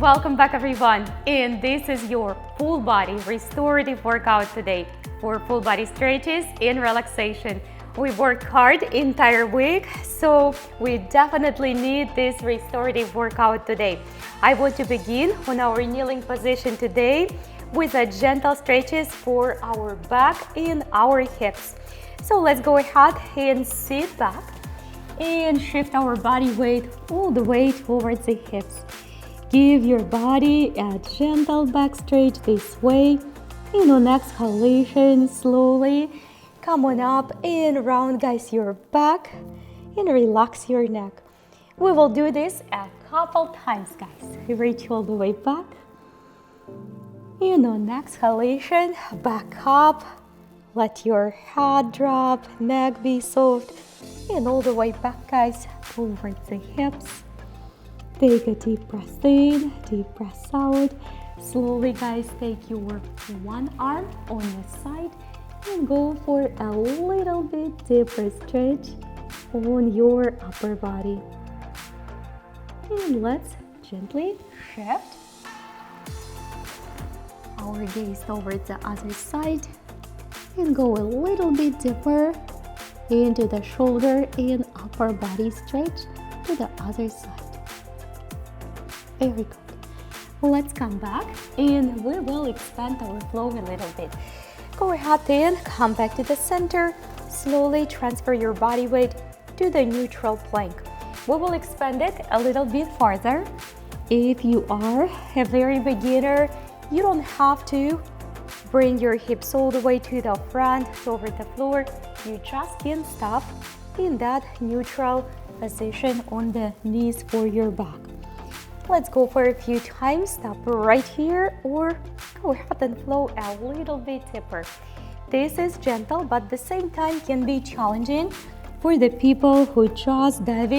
Welcome back everyone, and this is your full body restorative workout today for full body stretches and relaxation. We worked hard entire week, so we definitely need this restorative workout today. I want to begin on our kneeling position today with a gentle stretches for our back and our hips. So let's go ahead and sit back and shift our body weight all the way towards the hips. Give your body a gentle back stretch this way, and on exhalation, slowly come on up and round, guys, your back and relax your neck. We will do this a couple times, guys. Reach all the way back, and on exhalation, back up. Let your head drop, neck be soft, and all the way back, guys, towards the hips. Take a deep breath in, deep breath out. Slowly, guys, take your one arm on the side and go for a little bit deeper stretch on your upper body. And let's gently shift our gaze towards the other side and go a little bit deeper into the shoulder and upper body stretch to the other side. Very good. Let's come back and we will expand our flow a little bit. Go ahead and come back to the center. Slowly transfer your body weight to the neutral plank. We will expand it a little bit farther. If you are a very beginner, you don't have to bring your hips all the way to the front over the floor. You just can stop in that neutral position on the knees for your back. Let's go for a few times. Stop right here or go ahead and flow a little bit deeper. This is gentle, but at the same time can be challenging for the people who just dive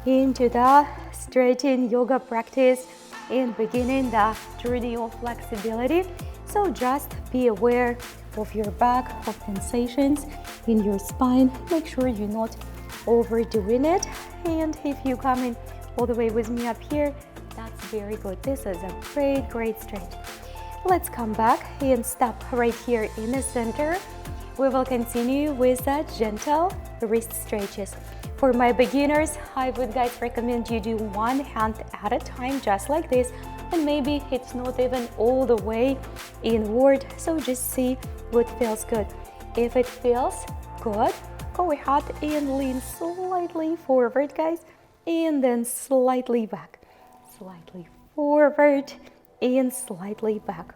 into the stretching yoga practice and beginning the journey of flexibility. So just be aware of your back, of sensations in your spine. Make sure you're not overdoing it. And if you come in all the way with me up here, that's very good. This is a great stretch. Let's come back and stop right here in the center. We will continue with the gentle wrist stretches. For my beginners, I would guys recommend you do one hand at a time, just like this, and maybe it's not even all the way inward, so just see what feels good. If it feels good, go ahead and lean slightly forward, guys, and then slightly back. Slightly forward and slightly back.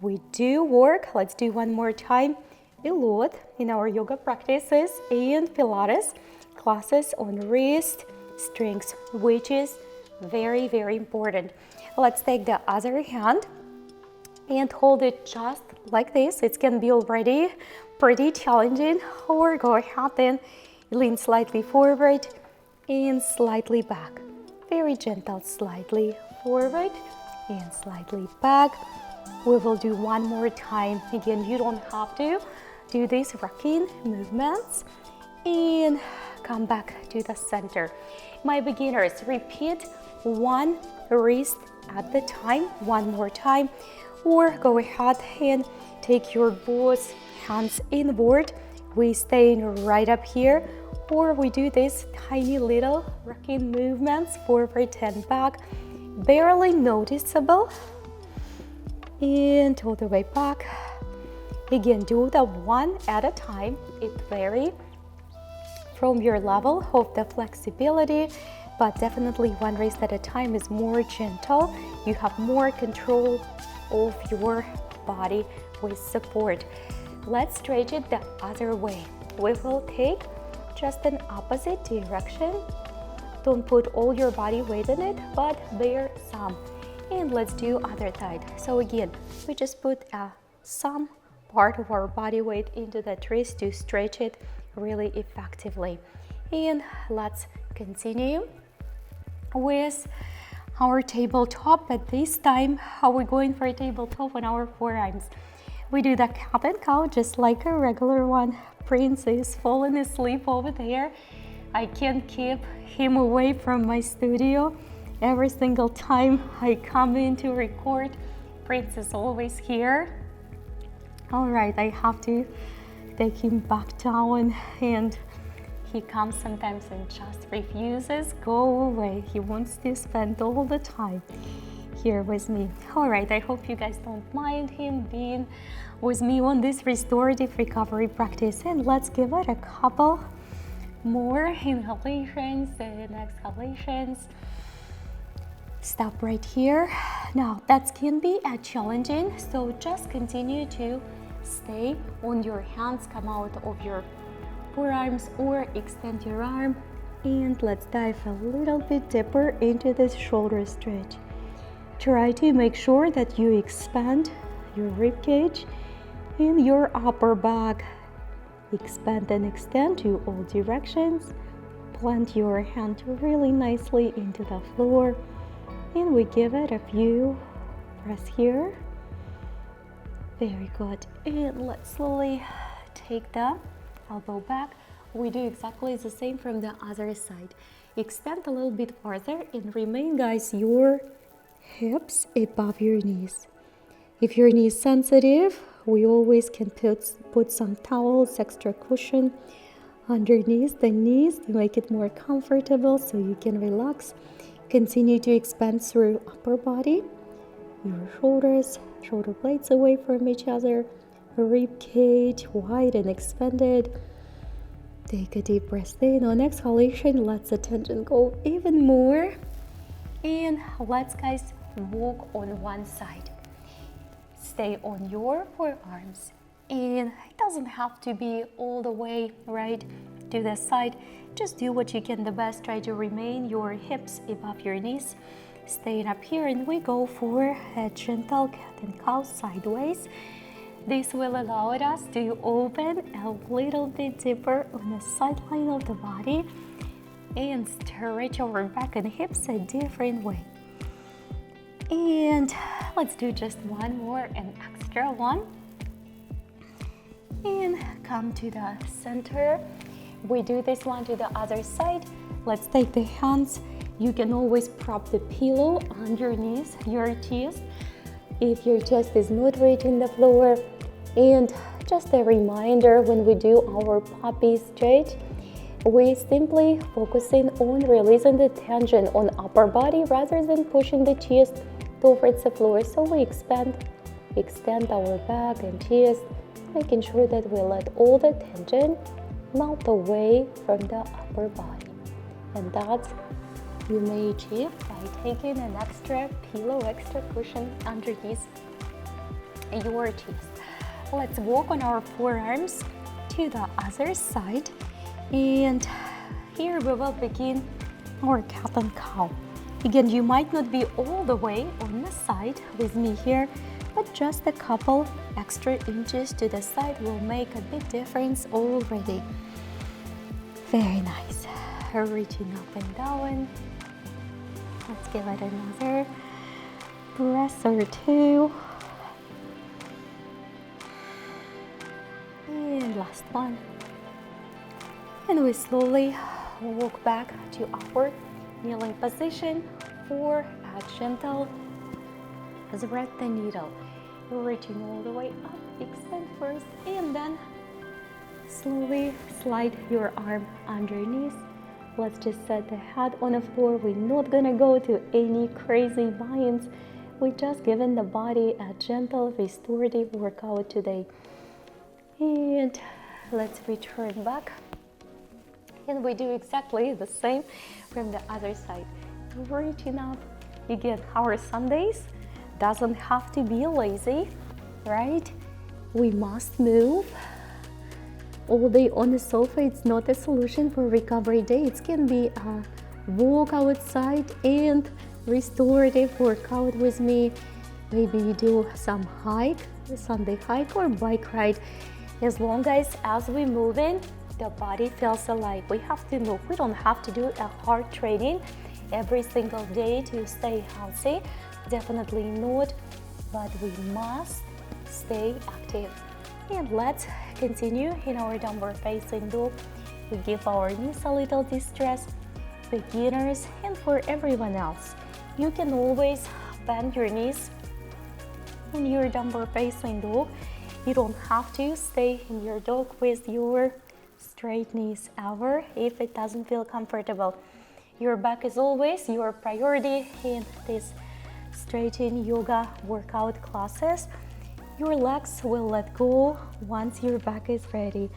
We do work, let's do one more time, a lot in our yoga practices and Pilates classes on wrist strength, which is very important. Let's take the other hand and hold it just like this. It can be already pretty challenging, or go ahead and lean slightly forward and slightly back. Very gentle, slightly forward and slightly back. We will do one more time. Again, you don't have to do these rocking movements. And come back to the center. My beginners, repeat one wrist at the time, one more time, or go ahead and take your both hands inward. We stay right up here, or we do these tiny little rocking movements forward and back, barely noticeable, and all the way back. Again, do the one at a time. It varies from your level of the flexibility, but definitely one wrist at a time is more gentle. You have more control of your body with support. Let's stretch it the other way. We will take just an opposite direction. Don't put all your body weight in it, but bear some. And let's do other side. So again, we just put some part of our body weight into that wrist to stretch it really effectively. And let's continue with our tabletop, but this time we're going for a tabletop on our forearms. We do the cat and cow just like a regular one. Prince is falling asleep over there. I can't keep him away from my studio. Every single time I come in to record, Prince is always here. All right, I have to take him back down, and he comes sometimes and just refuses. Go away. He wants to spend all the time here with me. All right, I hope you guys don't mind him being with me on this restorative recovery practice. And let's give it a couple more inhalations and exhalations. Stop right here. Now that can be challenging, so just continue to stay on your hands, come out of your forearms or extend your arm, and let's dive a little bit deeper into this shoulder stretch. Try to make sure that you expand your rib cage and your upper back. Expand and extend to all directions. Plant your hand really nicely into the floor, and we give it a few breaths here. Very good. And let's slowly take the elbow back. We do exactly the same from the other side. Extend a little bit farther and remain, guys, your hips above your knees. If your knee is sensitive, we always can put some towels, extra cushion underneath the knees to make it more comfortable so you can relax. Continue to expand through upper body, your shoulders, shoulder blades away from each other, rib cage wide and expanded. Take a deep breath in. On exhalation, let the tension go even more. And let's, guys, walk on one side. Stay on your forearms, and it doesn't have to be all the way right to the side. Just do what you can the best. Try to remain your hips above your knees. Staying up here, and we go for a gentle cat and cow sideways. This will allow us to open a little bit deeper on the sideline of the body and stretch our back and hips a different way. And let's do just one more, an extra one. And come to the center. We do this one to the other side. Let's take the hands. You can always prop the pillow underneath your chest if your chest is not reaching the floor. And just a reminder, when we do our puppy stretch, we simply focusing on releasing the tension on upper body rather than pushing the chest towards the floor. So we extend our back and chest, making sure that we let all the tension melt away from the upper body. And that you may achieve by taking an extra pillow, extra cushion underneath your chest. Let's walk on our forearms to the other side, and here we will begin our cat and cow. Again, you might not be all the way on the side with me here, but just a couple extra inches to the side will make a big difference already. Very nice. Reaching up and down. Let's give it another breath or two. And last one. And we slowly walk back to our kneeling position for a gentle thread the needle. Reaching all the way up, extend first, and then slowly slide your arm underneath. Let's just set the head on the floor. We're not gonna go to any crazy buy-ins. We're just giving the body a gentle restorative workout today. And let's return back. And we do exactly the same from the other side. Reaching up. Again, our Sundays doesn't have to be lazy, right? We must move. All day on the sofa, it's not a solution for recovery day. It can be a walk outside and restorative workout with me. Maybe you do some hike, Sunday hike or bike ride. As long as we move in, the body feels alive. We have to move. We don't have to do a hard training every single day to stay healthy. Definitely not, but we must stay active. And let's continue in our downward facing dog. We give our knees a little distress, beginners and for everyone else. You can always bend your knees in your downward facing dog. You don't have to stay in your dog with your straight knees ever if it doesn't feel comfortable. Your back is always your priority in these straighten yoga workout classes. Your legs will let go once your back is ready.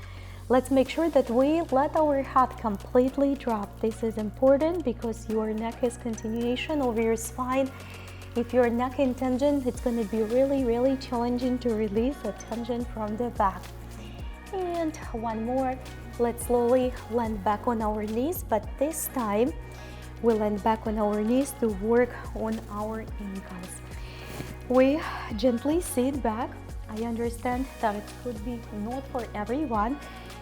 Let's make sure that we let our head completely drop. This is important because your neck is continuation of your spine. If your neck in tension, it's going to be really challenging to release the tension from the back. And one more. Let's slowly land back on our knees, but this time we'll land back on our knees to work on our ankles. We gently sit back. I understand that it could be not for everyone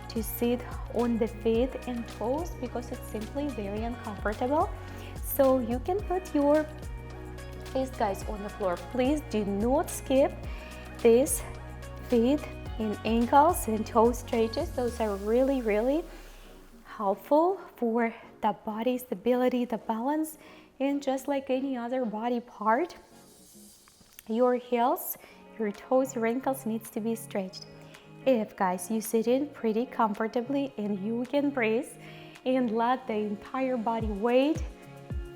to sit on the feet and toes because it's simply very uncomfortable. So you can put your face, guys, on the floor. Please do not skip these feet and ankles and toe stretches. Those are really helpful for the body stability, the balance, and just like any other body part, your heels, your toes, your ankles needs to be stretched. If, guys, you sit in pretty comfortably and you can breathe and let the entire body weight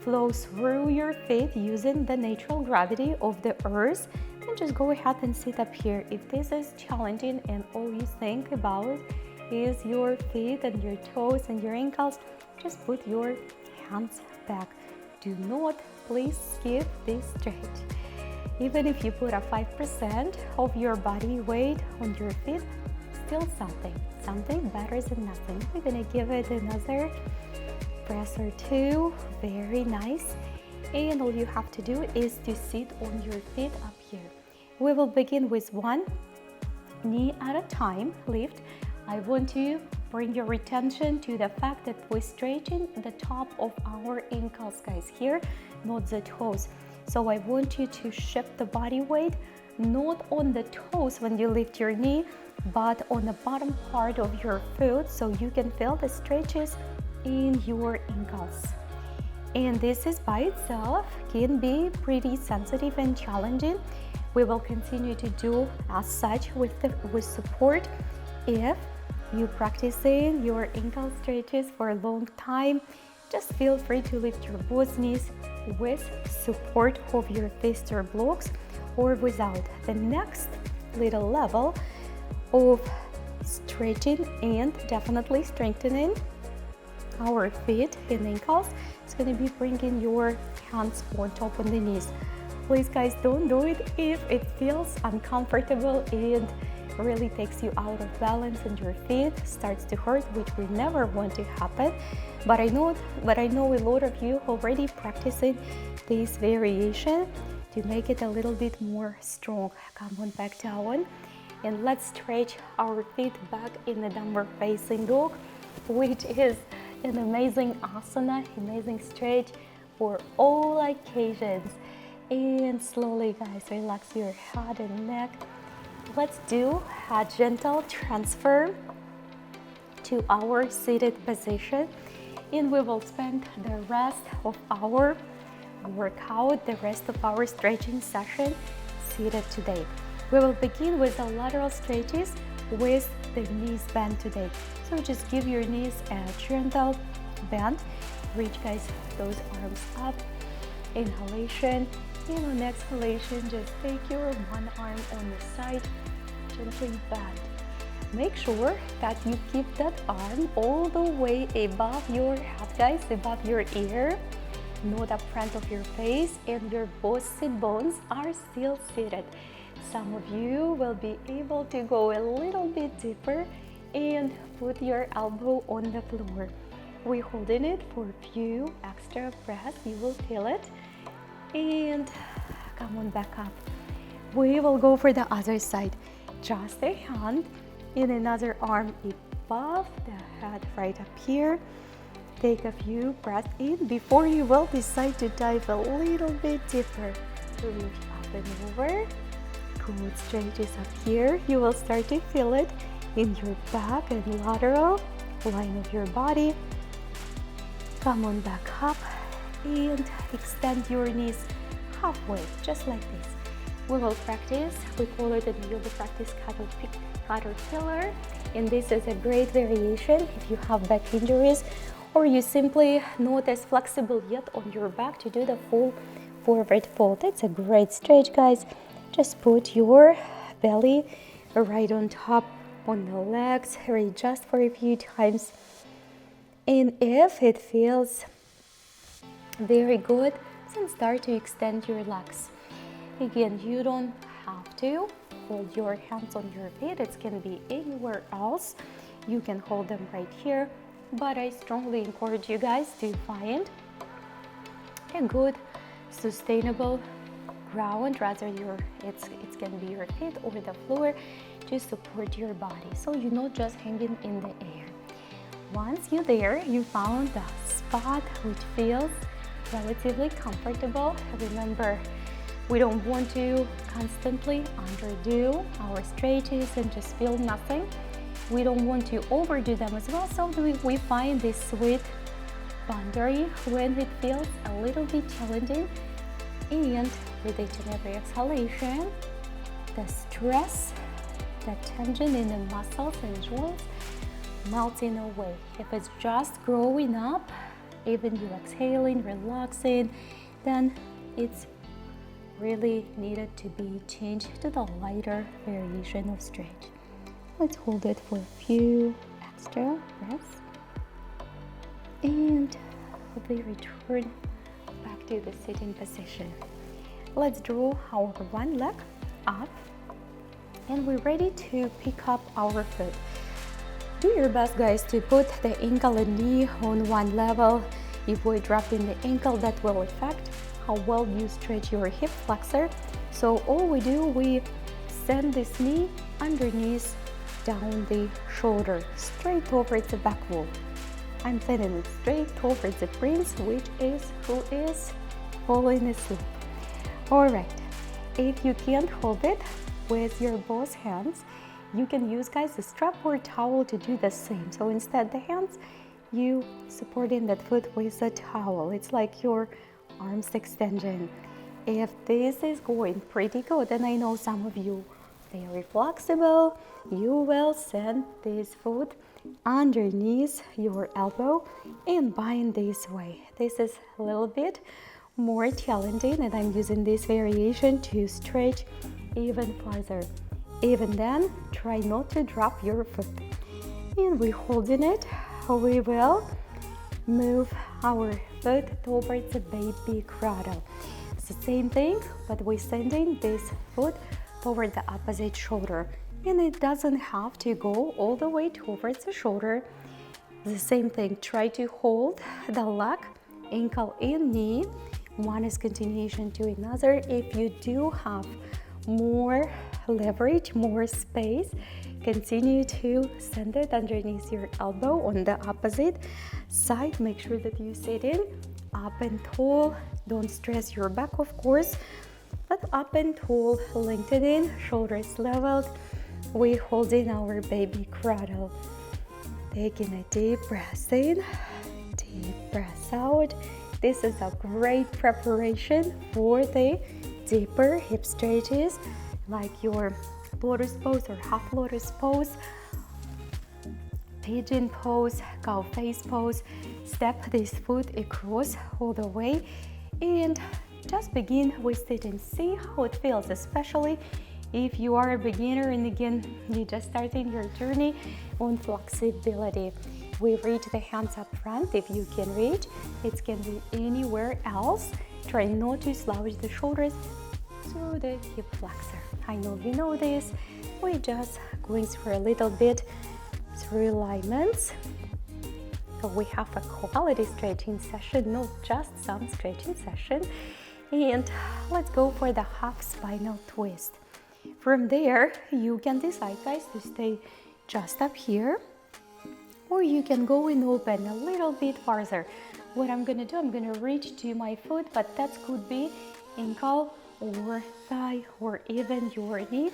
flow through your feet using the natural gravity of the earth, then just go ahead and sit up here. If this is challenging and all you think about is your feet and your toes and your ankles, just put your hands back. Do not please skip this stretch. Even if you put a 5% of your body weight on your feet, still something better than nothing. We're gonna give it another press or two. Very nice. And all you have to do is to sit on your feet up here. We will begin with one knee at a time lift. I want to bring your attention to the fact that we straighten the top of our ankles, guys, here, not the toes. So I want you to shift the body weight not on the toes when you lift your knee, but on the bottom part of your foot so you can feel the stretches in your ankles. And this is by itself can be pretty sensitive and challenging. We will continue to do as such with support. If you practicing your ankle stretches for a long time, just feel free to lift your both knees with support of your fists or blocks or without. The next little level of stretching and definitely strengthening our feet and ankles is going to be bringing your hands on top of the knees. Please, guys, don't do it if it feels uncomfortable and really takes you out of balance and your feet starts to hurt, which we never want to happen. But I know a lot of you already practicing this variation to make it a little bit more strong. Come on back down and let's stretch our feet back in the downward facing dog, which is an amazing asana, amazing stretch for all occasions. And slowly, guys, relax your head and neck. Let's do a gentle transfer to our seated position, and we will spend the rest of our workout, the rest of our stretching session seated today. We will begin with the lateral stretches with the knees bent today. So just give your knees a gentle bend. Reach, guys, those arms up. Inhalation. And on exhalation, just take your one arm on the side, gently bend. Make sure that you keep that arm all the way above your head, guys, above your ear, not up front of your face, and your both sit bones are still seated. Some of you will be able to go a little bit deeper and put your elbow on the floor. We're holding it for a few extra breaths. You will feel it. And come on back up. We will go for the other side. Just a hand and another arm above the head right up here. Take a few breaths in before you will decide to dive a little bit deeper. Reach up and over. Good stretches up here. You will start to feel it in your back and lateral line of your body. Come on back up. and extend your knees halfway, just like this. We will practice, we call it in yoga practice caterpillar, and this is a great variation if you have back injuries or you simply not as flexible yet on your back to do the full forward fold. That's a great stretch, guys. Just put your belly right on top on the legs, readjust for a few times, and if it feels very good, then start to extend your legs. Again, you don't have to hold your hands on your feet. It can be anywhere else. You can hold them right here, but I strongly encourage you guys to find a good sustainable ground, rather it's gonna be your feet or the floor, to support your body, so you're not just hanging in the air. Once you're there, you found the spot which feels relatively comfortable. Remember, we don't want to constantly underdo our stretches and just feel nothing. We don't want to overdo them as well, so we find this sweet boundary when it feels a little bit challenging, and with each and every exhalation, the stress, the tension in the muscles and joints melting away. If it's just growing up, even you exhaling, relaxing, then it's really needed to be changed to the lighter variation of stretch. Let's hold it for a few extra breaths and we return back to the sitting position. Let's draw our one leg up and we're ready to pick up our foot. Do your best, guys, to put the ankle and knee on one level. If we're dropping the ankle, that will affect how well you stretch your hip flexor. So all we do, we send this knee underneath down the shoulder, straight towards the back wall. I'm sending it straight towards the prince, who is falling asleep. All right, if you can't hold it with your both hands, you can use, guys, a strap or towel to do the same. So instead the hands, you supporting that foot with a towel. It's like your arms extension. If this is going pretty good, and I know some of you very flexible, you will send this foot underneath your elbow and bind this way. This is a little bit more challenging, and I'm using this variation to stretch even further. Even then, try not to drop your foot. And we're holding it. We will move our foot towards the baby cradle. It's the same thing, but we're sending this foot toward the opposite shoulder. And it doesn't have to go all the way towards the shoulder. The same thing, try to hold the leg, ankle and knee. One is continuation to another. If you do have more leverage, more space, continue to send it underneath your elbow on the opposite side. Make sure that you sit in up and tall. Don't stress your back, of course, but up and tall, lengthening, shoulders leveled. We're holding our baby cradle. Taking a deep breath in, deep breath out. This is a great preparation for the deeper hip stretches, like your lotus pose or half lotus pose, pigeon pose, cow face pose. Step this foot across all the way and just begin with sitting. See how it feels, especially if you are a beginner and again you're just starting your journey on flexibility. We reach the hands up front if you can reach. It can be anywhere else. Try not to slouch the shoulders through the hip flexor. I know you know this. We're just going through a little bit through alignments. So we have a quality stretching session, not just some stretching session. And let's go for the half spinal twist. From there, you can decide, guys, to stay just up here, or you can go and open a little bit farther. What I'm gonna do, I'm gonna reach to my foot, but that could be ankle or thigh or even your knee.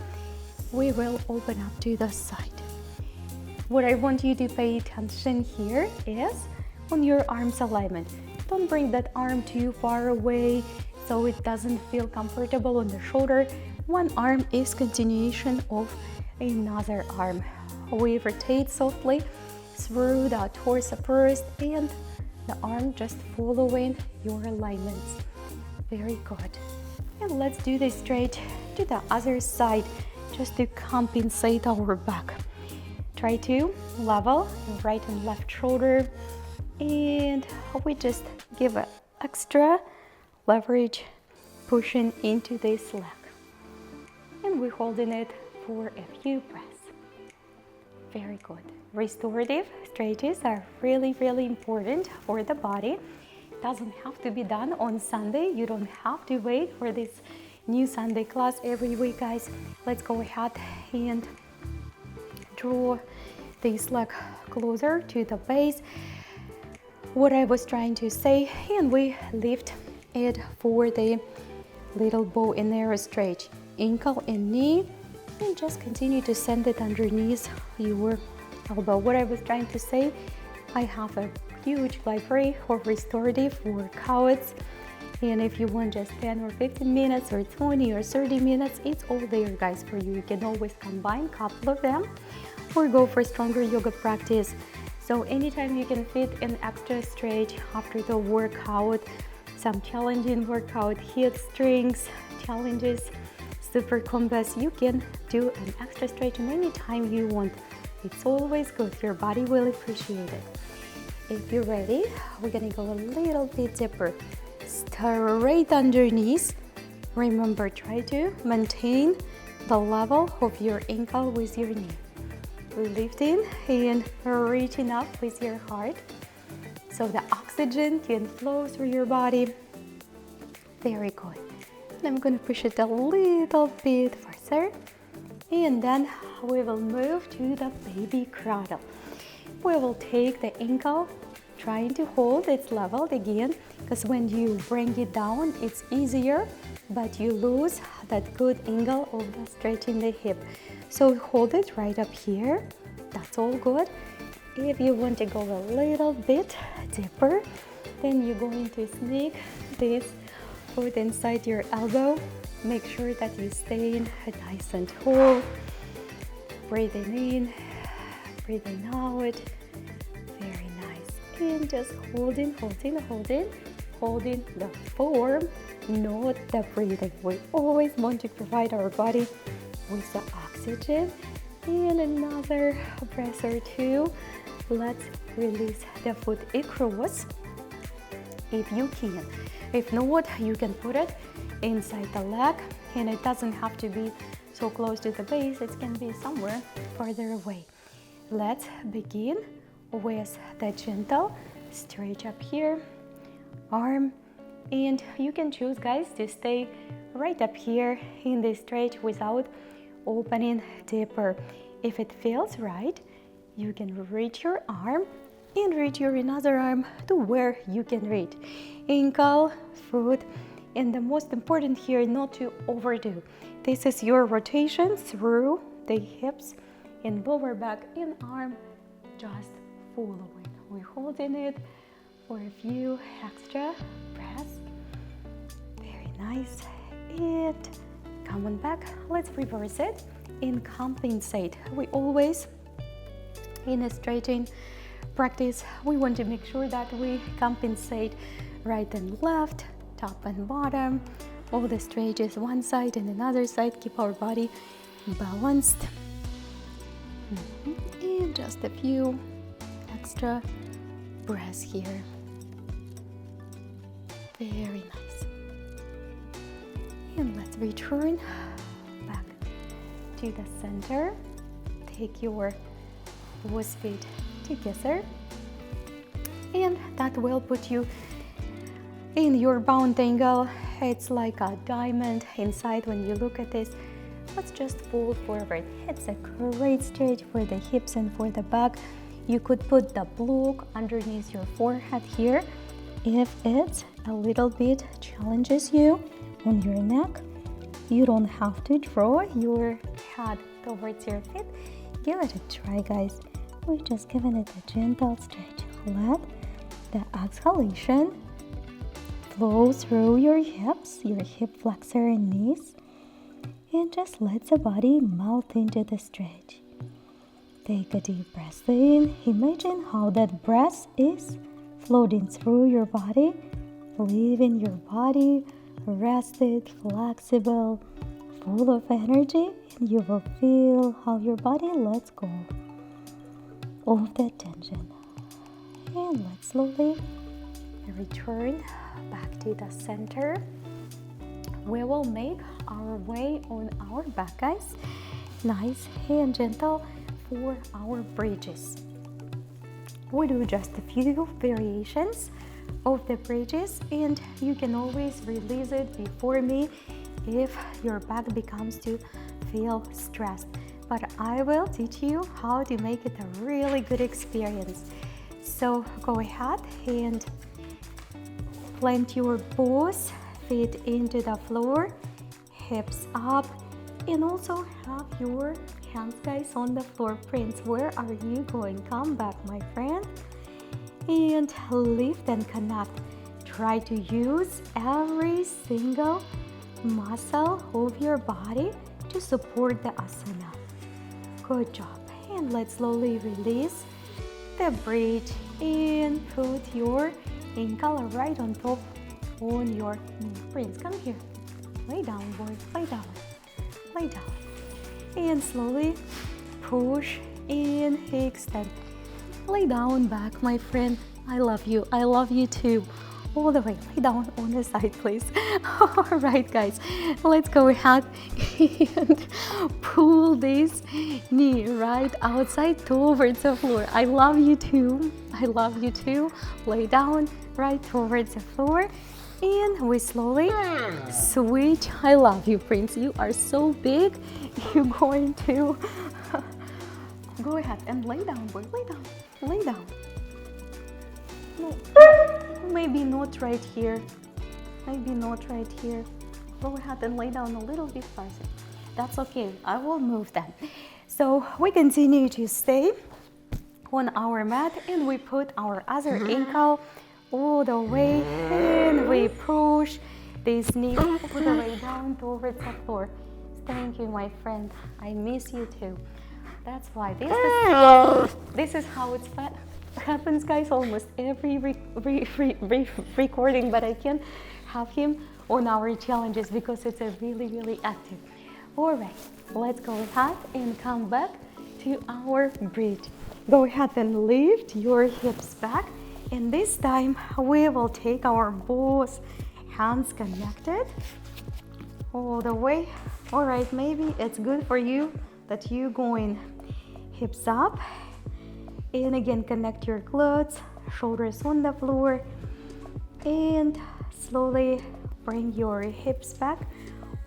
We will open up to the side. What I want you to pay attention here is on your arms alignment. Don't bring that arm too far away so it doesn't feel comfortable on the shoulder. One arm is continuation of another arm. We rotate softly through the torso first and the arm just following your alignments. Very good. And let's do this straight to the other side just to compensate our back. Try to level your right and left shoulder, and we just give an extra leverage pushing into this leg. And we're holding it for a few breaths. Very good. Restorative stretches are really, really important for the body. It doesn't have to be done on Sunday. You don't have to wait for this new Sunday class every week, guys. Let's go ahead and draw this leg closer to the base. What I was trying to say, and we lift it for the little bow and arrow stretch. Ankle and knee, and just continue to send it underneath your elbow. What I was trying to say, I have a huge library of restorative workouts, and if you want just 10 or 15 minutes or 20 or 30 minutes, it's all there, guys, for you. You can always combine a couple of them or go for stronger yoga practice. So anytime you can fit an extra stretch after the workout, some challenging workout, hit strings, challenges, super combos, you can do an extra stretch anytime you want. It's always good. Your body will appreciate it. If you're ready, we're gonna go a little bit deeper. Straight underneath. Remember, try to maintain the level of your ankle with your knee. Lifting and reaching up with your heart so the oxygen can flow through your body. Very good. And I'm going to push it a little bit further, and then we will move to the baby cradle. We will take the ankle, trying to hold its level again, because when you bring it down, it's easier, but you lose that good angle of the stretching the hip. So hold it right up here. That's all good. If you want to go a little bit deeper, then you're going to sneak this foot inside your elbow. Make sure that you stay in nice and tall. Breathing in, breathing out. Very nice. And just holding the form, not the breathing. We always want to provide our body with the oxygen. And another breath or two. Let's release the foot across if you can. If not, you can put it inside the leg, and it doesn't have to be so close to the base. It can be somewhere further away. Let's begin with the gentle stretch up here, arm, and you can choose, guys, to stay right up here in this stretch without opening deeper. If it feels right, you can reach your arm and reach your another arm to where you can reach. Ankle, foot, and the most important here, not to overdo. This is your rotation through the hips and lower back and arm, just following. We're holding it for a few extra breaths. Very nice. And come on back. Let's reverse it and compensate. We always, in a stretching practice, we want to make sure that we compensate right and left, top and bottom, all the stretches, one side and another side. Keep our body balanced. And just a few extra breaths here. Very nice. And let's return back to the center. Take your both feet together, and that will put you in your bound angle. It's like a diamond inside when you look at this. Let's just fold forward. It's a great stretch for the hips and for the back. You could put the block underneath your forehead here. If it a little bit challenges you on your neck, you don't have to draw your head towards your feet. Give it a try, guys. We're just giving it a gentle stretch. Let the exhalation flow through your hips, your hip flexor and knees. And just let the body melt into the stretch. Take a deep breath in. Imagine how that breath is floating through your body, leaving your body rested, flexible, full of energy, and you will feel how your body lets go of that tension. And let's slowly return back to the center. We will make our way on our back, guys. Nice and gentle for our bridges. We do just a few variations of the bridges, and you can always release it before me if your back becomes to feel stressed. But I will teach you how to make it a really good experience. So go ahead and plant your both feet into the floor, hips up, and also have your hands, guys, on the floor. Prince, where are you going? Come back, my friend, and lift and connect. Try to use every single muscle of your body to support the asana. Good job. And let's slowly release the bridge and put your ankle right on top on your knee. Prince, come here. Lay down, boy. Lay down. Lay down. And slowly push and extend. Lay down back, my friend. I love you. I love you too. All the way. Lay down on the side, please. All right, guys. Let's go ahead and pull this knee right outside towards the floor. I love you too. I love you too. Lay down right towards the floor. And we slowly switch. I love you, Prince. You are so big. You're going to go ahead and lay down, boy. Lay down. Lay down. No, maybe not right here. Maybe not right here. Go ahead and lay down a little bit farther. That's okay. I will move them. So we continue to stay on our mat, and we put our other ankle all the way, and we push this knee all the way down towards the floor. Thank you, my friend. I miss you too. That's why this is how it's happens, guys, almost every recording, but I can have him on our challenges because it's a really active. All right, let's go ahead and come back to our bridge. Go ahead and lift your hips back, and this time we will take our both hands connected all the way. All right, maybe it's good for you that you going hips up, and again connect your glutes, shoulders on the floor, and slowly bring your hips back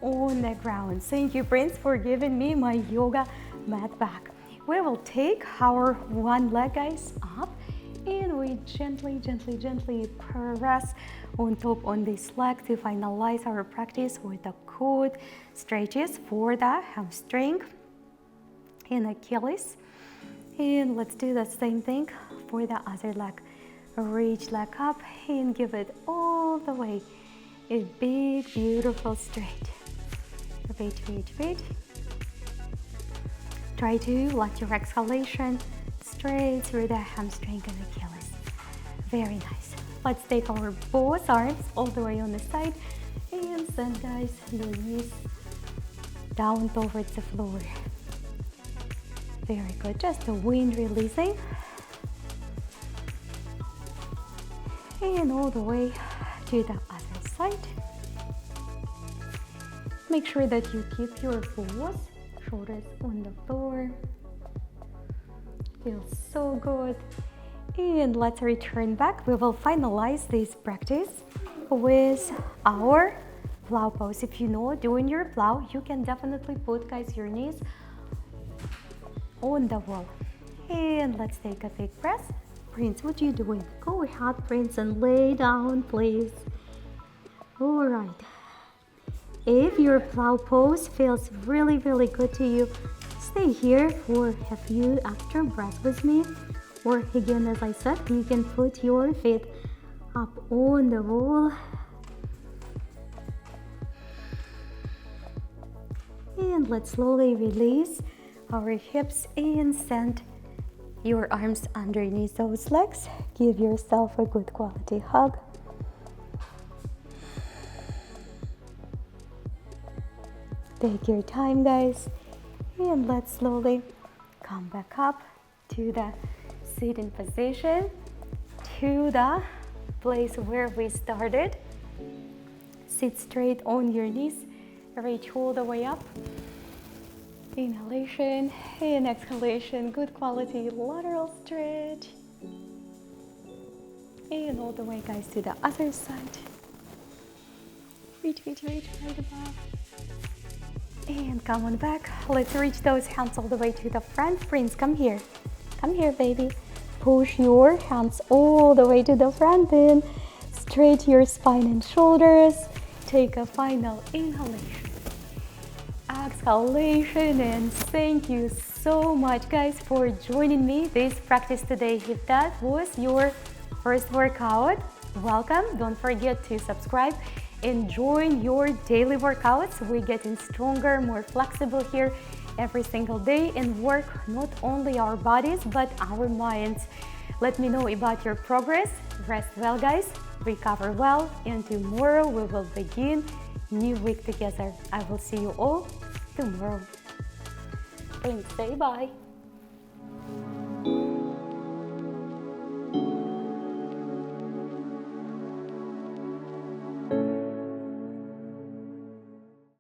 on the ground. Thank you, Prince, for giving me my yoga mat back. We will take our one leg, guys, up, and we gently press on top on this leg to finalize our practice with the good stretches for the hamstring and Achilles. And let's do the same thing for the other leg. Reach leg up and give it all the way. A big, beautiful straight. Wait. Try to let your exhalation straight through the hamstring and Achilles. Very nice. Let's take our both arms all the way on the side and send, guys, your knees down towards the floor. Very good. Just the wind releasing. And all the way to the other side. Make sure that you keep your both shoulders on the floor. Feels so good. And let's return back. We will finalize this practice with our plow pose. If you know doing your plow, you can definitely put, guys, your knees on the wall. And let's take a big breath. Prince, what are you doing? Go ahead, Prince, and lay down, please. All right. If your plow pose feels really good to you, stay here for a few extra breaths with me. Or again, as I said, you can put your feet up on the wall And let's slowly release our hips and send your arms underneath those legs. Give yourself a good quality hug. Take your time, guys. And let's slowly come back up to the sitting position, to the place where we started. Sit straight on your knees, reach all the way up. Inhalation and exhalation, good quality lateral stretch. And all the way, guys, to the other side. Reach, right above. And come on back. Let's reach those hands all the way to the front. Prince, come here. Come here, baby. Push your hands all the way to the front and straight your spine and shoulders. Take a final inhalation, exhalation, and thank you so much, guys, for joining me this practice today. If that was your first workout, welcome. Don't forget to subscribe and join your daily workouts. We're getting stronger, more flexible here every single day and work not only our bodies but our minds. Let me know about your progress. Rest well, guys. Recover well, and tomorrow we will begin new week together. I will see you all tomorrow. Please say bye.